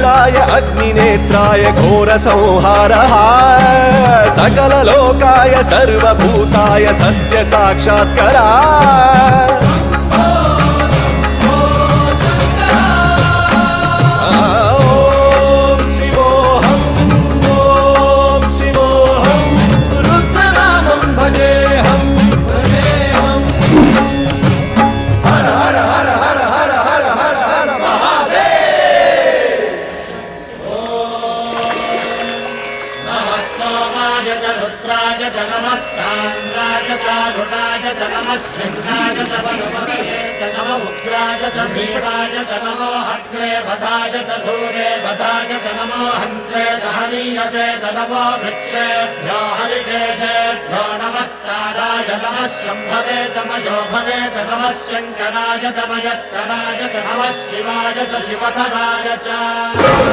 रुद्राय अग्निनेत्राय घोरसंहारः सकललोकाय सर्वभूताय सत्यसाक्षात्करा रुद्राय च नमस्ताम्राय च रुणाय च नमः सिंहाय च वनुमतये च नमो उग्राय च भीमाय च नमो हत्रे वधाय च धूरे वधाय च नमो हन्त्रे च हनीयसे च नमो वृक्षेभ्यो हरिकेशेभ्यो नमस्काराय नमः शम्भवे च मयोभवे च नमः शङ्कराय च मयस्कराय च नमः शिवाय च शिवधराय च